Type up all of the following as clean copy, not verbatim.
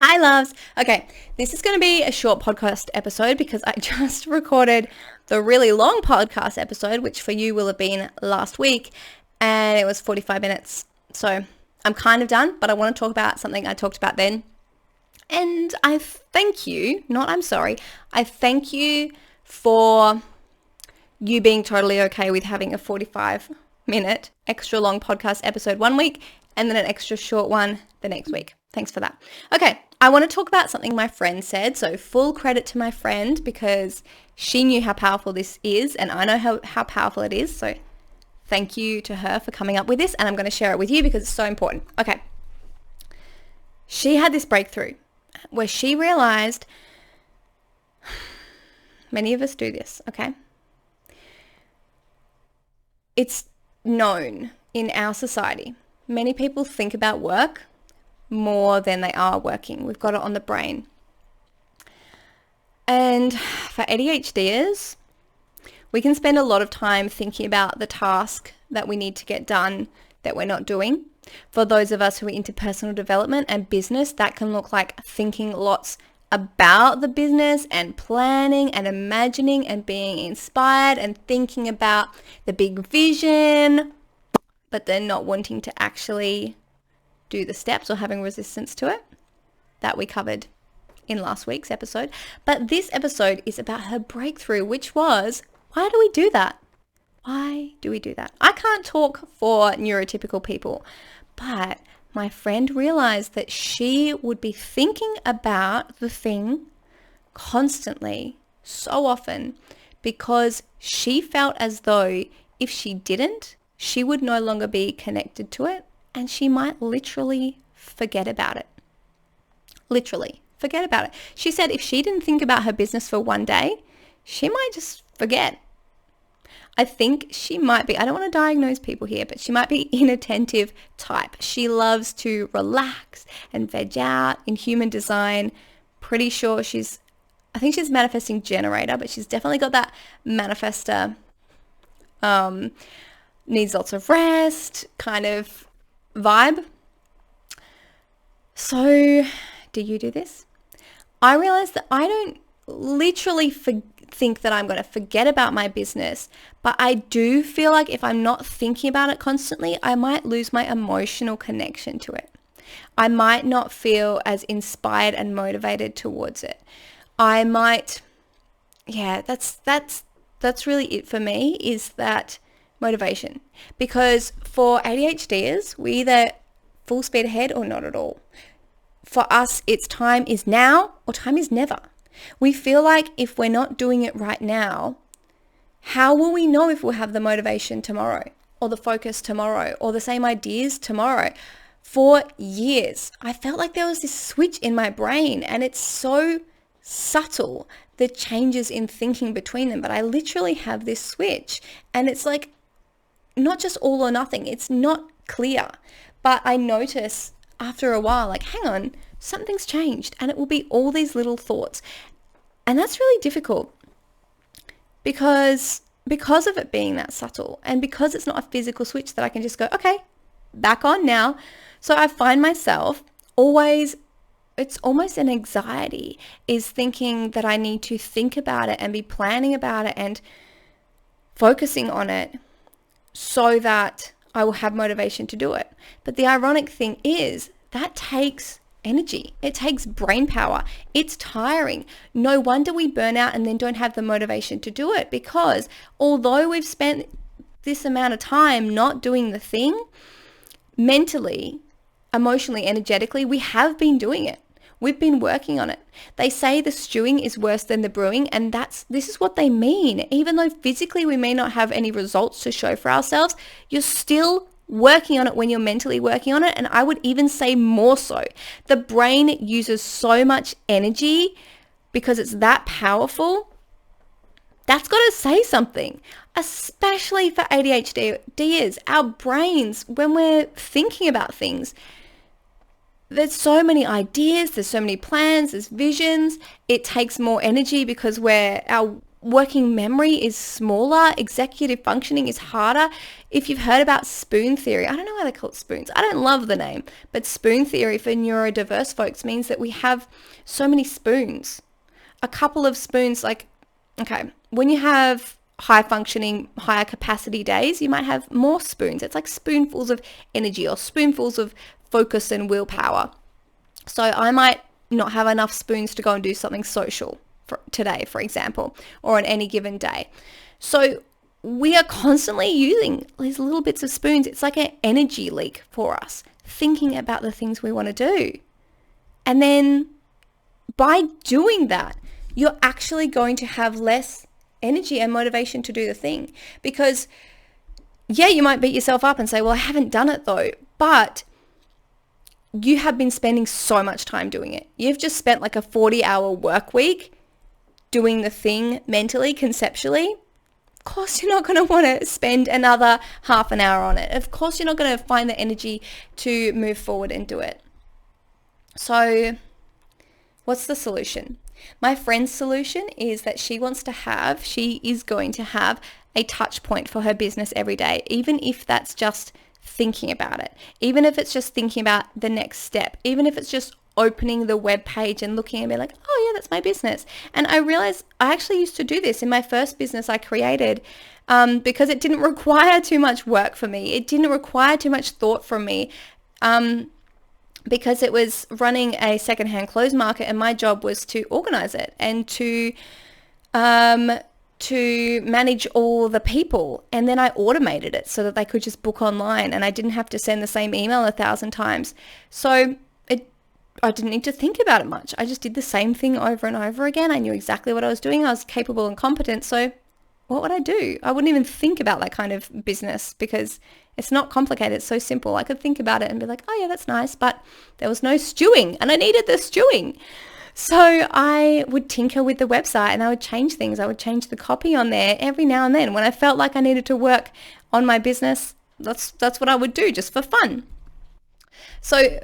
Hi, loves. Okay, this is going to be a short podcast episode because I just recorded the really long podcast episode, which for you will have been last week, and it was 45 minutes. So I'm kind of done, but I want to talk about something I talked about then. And I thank you, not I'm sorry, I thank you for you being totally okay with having a 45-minute extra long podcast episode one week and then an extra short one the next week. Thanks for that. Okay, I want to talk about something my friend said. So full credit to my friend because she knew how powerful this is and I know how powerful it is. So thank you to her for coming up with this, and I'm going to share it with you because it's so important. Okay. She had this breakthrough where she realized, many of us do this, okay? It's known in our society. Many people think about work more than they are working. We've got it on the brain. And for ADHDers, we can spend a lot of time thinking about the task that we need to get done that we're not doing. For those of us who are into personal development and business, that can look like thinking lots about the business and planning and imagining and being inspired and thinking about the big vision, but then not wanting to actually do the steps or having resistance to it. That we covered in last week's episode. But this episode is about her breakthrough, which was, why do we do that? Why do we do that? I can't talk for neurotypical people, but my friend realized that she would be thinking about the thing constantly, so often, because she felt as though if she didn't, she would no longer be connected to it and she might literally forget about it. Literally forget about it. She said if she didn't think about her business for one day, she might just forget. I think she might be, I don't want to diagnose people here, but she might be inattentive type. She loves to relax and veg out in human design. Pretty sure I think she's manifesting generator, but she's definitely got that manifester, needs lots of rest kind of vibe. So do you do this? I realized that I don't literally think that I'm going to forget about my business, but I do feel like if I'm not thinking about it constantly, I might lose my emotional connection to it. I might not feel as inspired and motivated towards it. I might, that's really it for me, is that motivation. Because for ADHDers, we either full speed ahead or not at all. For us, it's time is now or time is never. We feel like if we're not doing it right now, how will we know if we'll have the motivation tomorrow or the focus tomorrow or the same ideas tomorrow? For years, I felt like there was this switch in my brain, and it's so subtle, the changes in thinking between them, but I literally have this switch, and it's like not just all or nothing. It's not clear, but I notice after a while, like, hang on, something's changed, and it will be all these little thoughts. And that's really difficult because of it being that subtle, and because it's not a physical switch that I can just go, okay, back on now. So I find myself always, it's almost an anxiety, is thinking that I need to think about it and be planning about it and focusing on it so that I will have motivation to do it. But the ironic thing is that takes energy. It takes brain power. It's tiring. No wonder we burn out and then don't have the motivation to do it, because although we've spent this amount of time not doing the thing, mentally, emotionally, energetically, we have been doing it. We've been working on it. They say the stewing is worse than the brewing, and this is what they mean. Even though physically we may not have any results to show for ourselves, you're still working on it when you're mentally working on it, and I would even say more so. The brain uses so much energy because it's that powerful. That's got to say something, especially for ADHDers. Our brains, when we're thinking about things, there's so many ideas, there's so many plans, there's visions. It takes more energy because our working memory is smaller. Executive functioning is harder. If you've heard about spoon theory, I don't know why they call it spoons. I don't love the name, but spoon theory for neurodiverse folks means that we have so many spoons. A couple of spoons, like, okay, when you have high functioning, higher capacity days, you might have more spoons. It's like spoonfuls of energy or spoonfuls of focus and willpower. So I might not have enough spoons to go and do something social today, for example, or on any given day. So we are constantly using these little bits of spoons. It's like an energy leak for us, thinking about the things we want to do. And then by doing that, you're actually going to have less energy and motivation to do the thing. Because yeah, you might beat yourself up and say, well, I haven't done it though, but you have been spending so much time doing it. You've just spent like a 40-hour work week doing the thing mentally, conceptually. Of course, you're not going to want to spend another half an hour on it. Of course, you're not going to find the energy to move forward and do it. So what's the solution? My friend's solution is that she is going to have a touch point for her business every day, even if that's just thinking about it, even if it's just thinking about the next step, even if it's just opening the web page and looking at me like, oh yeah, that's my business. And I realized I actually used to do this in my first business I created because it didn't require too much work for me. It didn't require too much thought from me because it was running a secondhand clothes market, and my job was to organize it and to manage all the people. And then I automated it so that they could just book online and I didn't have to send the same email 1,000 times. So I didn't need to think about it much. I just did the same thing over and over again. I knew exactly what I was doing. I was capable and competent. So what would I do? I wouldn't even think about that kind of business because it's not complicated. It's so simple. I could think about it and be like, oh yeah, that's nice. But there was no stewing and I needed the stewing. So I would tinker with the website and I would change things. I would change the copy on there every now and then. When I felt like I needed to work on my business, that's what I would do just for fun. So,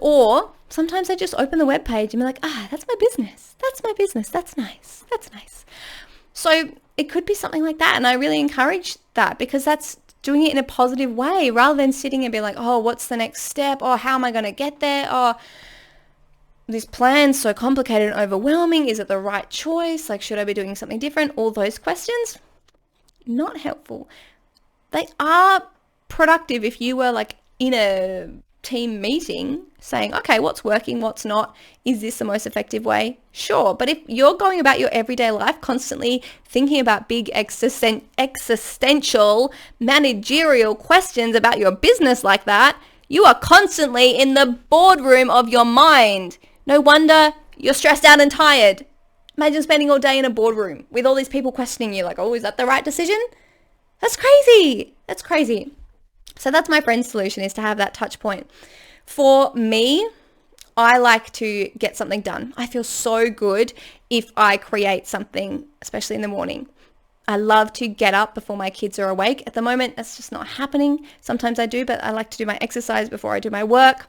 or sometimes I just open the web page and be like, that's my business. That's my business. That's nice. That's nice. So it could be something like that. And I really encourage that because that's doing it in a positive way rather than sitting and be like, oh, what's the next step? Or how am I going to get there? Or this plan's so complicated and overwhelming. Is it the right choice? Like, should I be doing something different? All those questions, not helpful. They are productive if you were like in a team meeting saying, okay, what's working, what's not? Is this the most effective way? Sure. But if you're going about your everyday life constantly thinking about big existential managerial questions about your business like that, you are constantly in the boardroom of your mind. No wonder you're stressed out and tired. Imagine spending all day in a boardroom with all these people questioning you like, oh, is that the right decision? That's crazy. That's crazy. So that's my friend's solution, is to have that touch point. For me, I like to get something done. I feel so good if I create something, especially in the morning. I love to get up before my kids are awake. At the moment, that's just not happening. Sometimes I do, but I like to do my exercise before I do my work.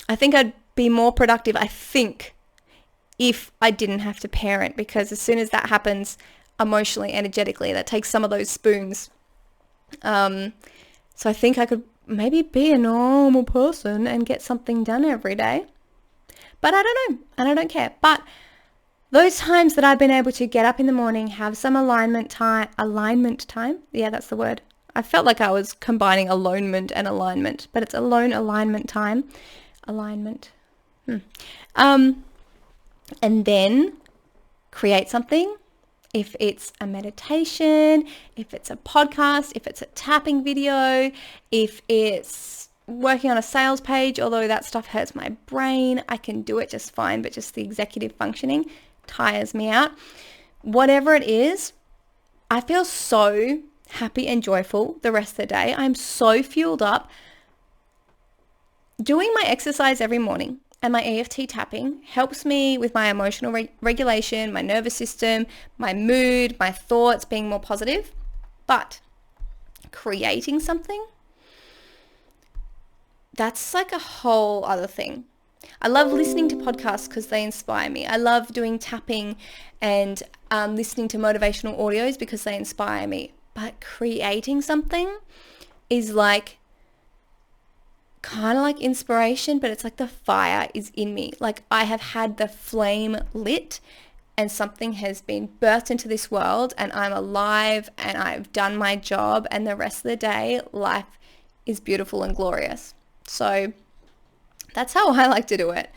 I think I'd be more productive, if I didn't have to parent, because as soon as that happens emotionally, energetically, that takes some of those spoons. So I think I could maybe be a normal person and get something done every day. But I don't know, and I don't care. But those times that I've been able to get up in the morning, have some alignment time. Yeah, that's the word. I felt like I was combining alonement and alignment, but it's alone alignment time. Alignment. And then create something. If it's a meditation, if it's a podcast, if it's a tapping video, if it's working on a sales page, although that stuff hurts my brain, I can do it just fine, but just the executive functioning tires me out. Whatever it is, I feel so happy and joyful the rest of the day. I'm so fueled up. Doing my exercise every morning and my EFT tapping helps me with my emotional regulation, my nervous system, my mood, my thoughts being more positive. But creating something, that's like a whole other thing. I love listening to podcasts because they inspire me. I love doing tapping and listening to motivational audios because they inspire me. But creating something is like kind of like inspiration, but it's like the fire is in me. Like I have had the flame lit and something has been birthed into this world and I'm alive and I've done my job, and the rest of the day life is beautiful and glorious. So that's how I like to do it.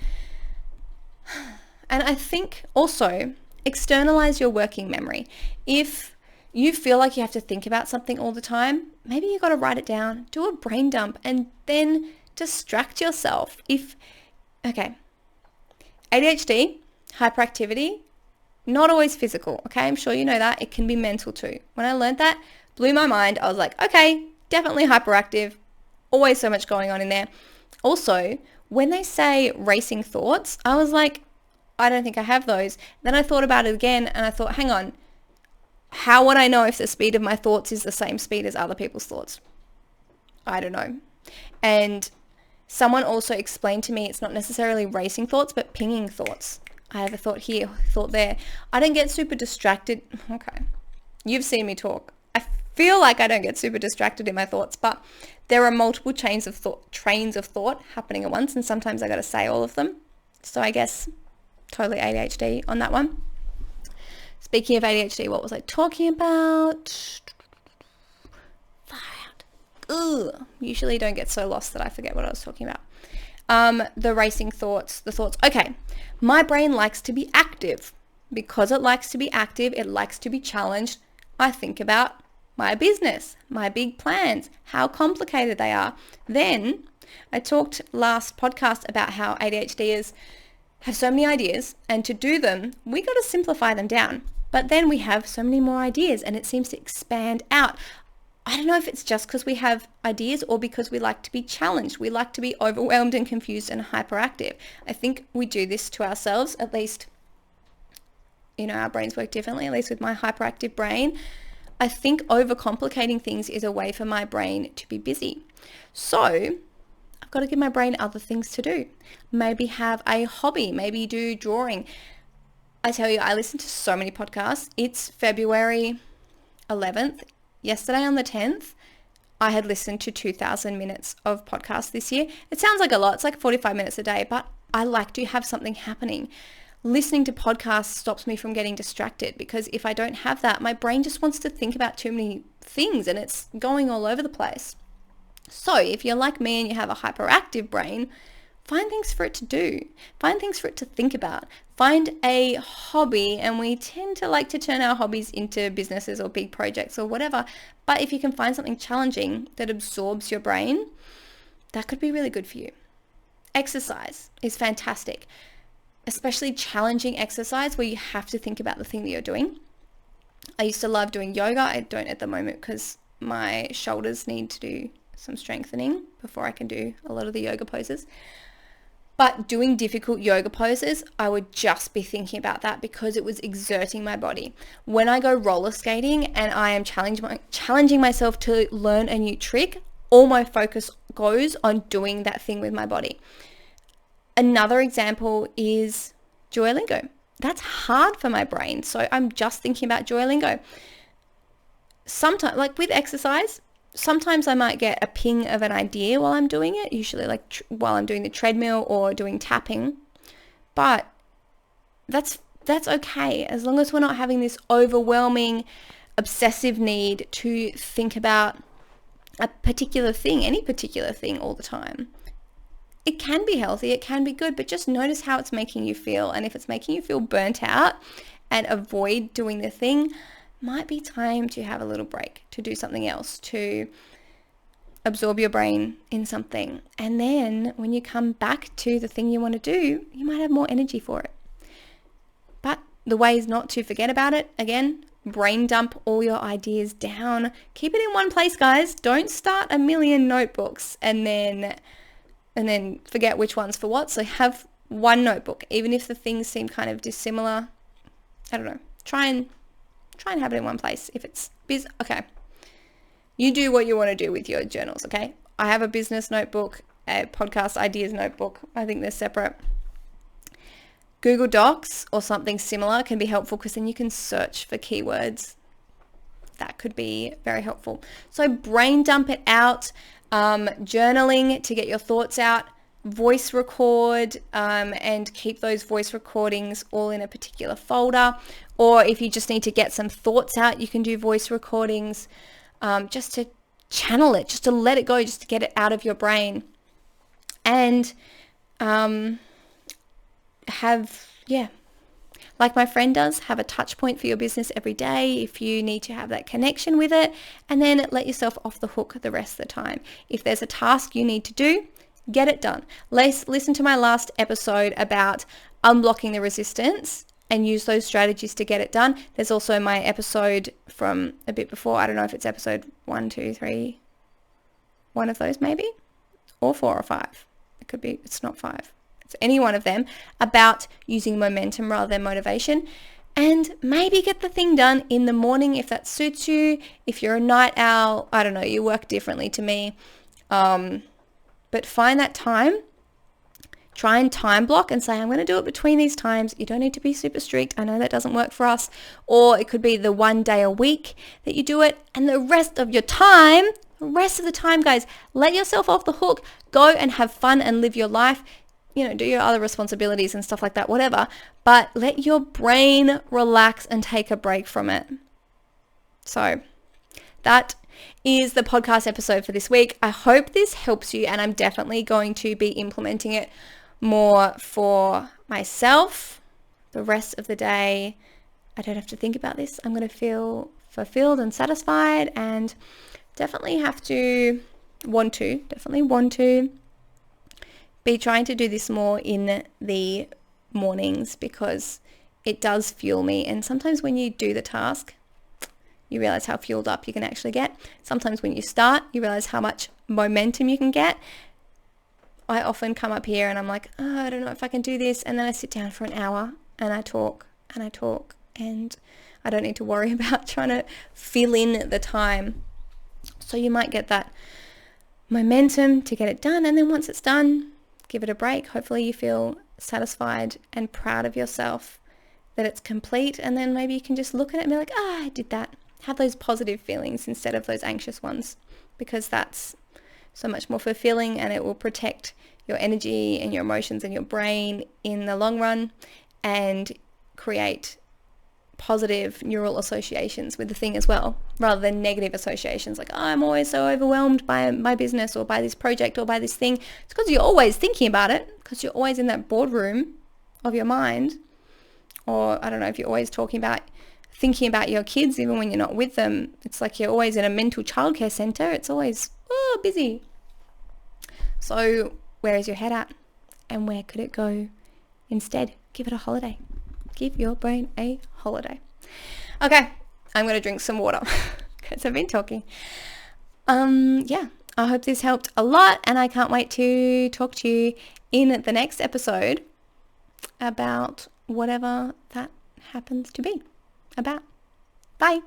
And I think also externalize your working memory. If you feel like you have to think about something all the time, maybe you got to write it down, do a brain dump, and then distract yourself. ADHD, hyperactivity, not always physical, okay? I'm sure you know that. It can be mental too. When I learned that, blew my mind. I was like, okay, definitely hyperactive. Always so much going on in there. Also, when they say racing thoughts, I was like, I don't think I have those. Then I thought about it again and I thought, hang on, how would I know if the speed of my thoughts is the same speed as other people's thoughts? I don't know. And someone also explained to me it's not necessarily racing thoughts, but pinging thoughts. I have a thought here, thought there. I don't get super distracted. Okay. You've seen me talk. I feel like I don't get super distracted in my thoughts, but there are multiple trains of thought happening at once, and sometimes I got to say all of them. So I guess totally ADHD on that one. Speaking of ADHD, what was I talking about? Far out. Ugh. Usually don't get so lost that I forget what I was talking about. The racing thoughts, the thoughts. Okay. My brain likes to be active. Because it likes to be active, it likes to be challenged. I think about my business, my big plans, how complicated they are. Then I talked last podcast about how ADHDers have so many ideas, and to do them, we got to simplify them down. But then we have so many more ideas and it seems to expand out. I don't know if it's just because we have ideas or because we like to be challenged. We like to be overwhelmed and confused and hyperactive. I think we do this to ourselves, at least, our brains work differently, at least with my hyperactive brain. I think overcomplicating things is a way for my brain to be busy. So I've got to give my brain other things to do. Maybe have a hobby, maybe do drawing. I tell you, I listen to so many podcasts. It's February 11th. Yesterday on the 10th, I had listened to 2,000 minutes of podcasts this year. It sounds like a lot. It's like 45 minutes a day, but I like to have something happening. Listening to podcasts stops me from getting distracted, because if I don't have that, my brain just wants to think about too many things and it's going all over the place. So if you're like me and you have a hyperactive brain, find things for it to do. Find things for it to think about. Find a hobby, and we tend to like to turn our hobbies into businesses or big projects or whatever. But if you can find something challenging that absorbs your brain, that could be really good for you. Exercise is fantastic, especially challenging exercise where you have to think about the thing that you're doing. I used to love doing yoga. I don't at the moment because my shoulders need to do some strengthening before I can do a lot of the yoga poses. But doing difficult yoga poses, I would just be thinking about that because it was exerting my body. When I go roller skating and I am challenging myself to learn a new trick, all my focus goes on doing that thing with my body. Another example is Duolingo. That's hard for my brain, so I'm just thinking about Duolingo. Sometimes, like with exercise, sometimes I might get a ping of an idea while I'm doing it, usually like while I'm doing the treadmill or doing tapping. But that's okay, as long as we're not having this overwhelming, obsessive need to think about a particular thing, any particular thing all the time. It can be healthy, it can be good, but just notice how it's making you feel. And if it's making you feel burnt out and avoid doing the thing, might be time to have a little break, to do something else, to absorb your brain in something. And then when you come back to the thing you want to do, you might have more energy for it. But the way is not to forget about it. Again, brain dump all your ideas down. Keep it in one place, guys. Don't start a million notebooks and then forget which one's for what. So have one notebook, even if the things seem kind of dissimilar. I don't know. Try and have it in one place. If it's okay. You do what you want to do with your journals, okay? I have a business notebook, a podcast ideas notebook. I think they're separate. Google Docs or something similar can be helpful because then you can search for keywords. That could be very helpful. So brain dump it out, journaling to get your thoughts out, voice record, and keep those voice recordings all in a particular folder. Or if you just need to get some thoughts out, you can do voice recordings, just to channel it, just to let it go, just to get it out of your brain. And like my friend does, have a touch point for your business every day if you need to have that connection with it, and then let yourself off the hook the rest of the time. If there's a task you need to do, get it done. Listen to my last episode about unblocking the resistance and use those strategies to get it done. There's also my episode from a bit before. I don't know if it's episode 1, 2, 3, one of those maybe, or 4 or 5. It could be, it's not 5. It's any one of them, about using momentum rather than motivation. And maybe get the thing done in the morning if that suits you. If you're a night owl, I don't know, you work differently to me. But find that time. Try and time block and say, I'm going to do it between these times. You don't need to be super strict. I know that doesn't work for us. Or it could be the one day a week that you do it. And the rest of the time, guys, let yourself off the hook. Go and have fun and live your life. Do your other responsibilities and stuff like that, whatever. But let your brain relax and take a break from it. So that is the podcast episode for this week. I hope this helps you, and I'm definitely going to be implementing it more for myself the rest of the day. I don't have to think about this. I'm going to feel fulfilled and satisfied, and definitely want to be trying to do this more in the mornings, because it does fuel me. And sometimes when you do the task, you realize how fueled up you can actually get. Sometimes when you start, you realize how much momentum you can get. I often come up here and I'm like, I don't know if I can do this. And then I sit down for an hour and I talk, and I don't need to worry about trying to fill in the time. So you might get that momentum to get it done. And then once it's done, give it a break. Hopefully you feel satisfied and proud of yourself that it's complete. And then maybe you can just look at it and be like, I did that. Have those positive feelings instead of those anxious ones, because that's so much more fulfilling, and it will protect your energy and your emotions and your brain in the long run, and create positive neural associations with the thing as well, rather than negative associations like, I'm always so overwhelmed by my business or by this project or by this thing. It's because you're always thinking about it, because you're always in that boardroom of your mind. Or I don't know, if you're always thinking about your kids even when you're not with them. It's like you're always in a mental childcare center. It's always busy. So where is your head at, and where could it go instead? Give it a holiday. Give your brain a holiday. Okay, I'm going to drink some water because I've been talking. I hope this helped a lot, and I can't wait to talk to you in the next episode about whatever that happens to be about. Bye.